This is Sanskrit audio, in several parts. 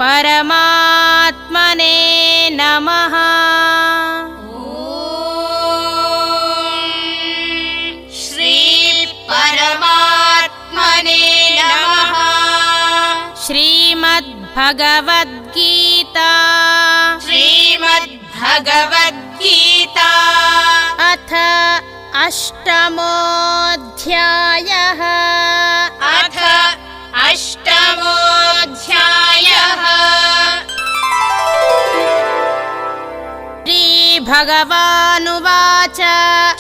परमात्मने नमः। श्री परमात्मने नमः। श्रीमद्भगवद्गीता श्रीमद्भगवद्गीता अथ अष्टमोऽध्यायः। अथ अष्टमोऽध्यायः। श्रीभगवानुवाच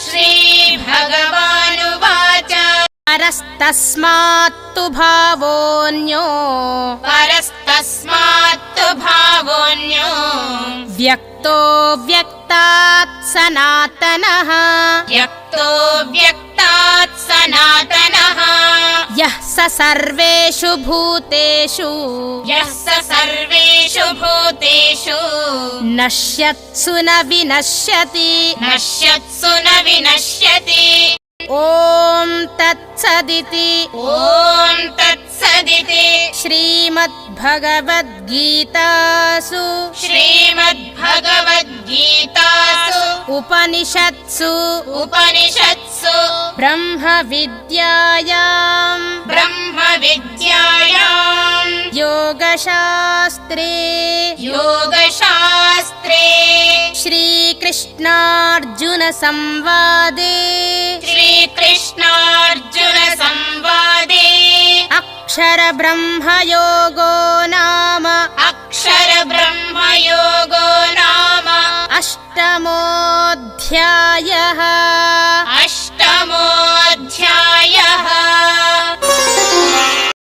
श्रीभगवानुवाच परस्तस्मात्तु भावोऽन्यो परस्तस्मात्तु भावोऽन्यो व्यक्तो व्यक्तात् सनातनः व्यक्तो व्यक्तात् सनातनः यः स सर्वेषु भूतेषु यः स सर्वेषु भूतेषु नश्यत्सु न विनश्यति। नश्यत्सु न विनश्यति। ॐ तत्सदिति। ॐ तत्सदिति। श्रीमद्भगवद्गीतासु श्रीमद्भगवद्गीतासु उपनिषत्सु ब्रह्मविद्यायां योगशास्त्रे श्रीकृष्णार्जुन संवादे अक्षरब्रह्मयोगो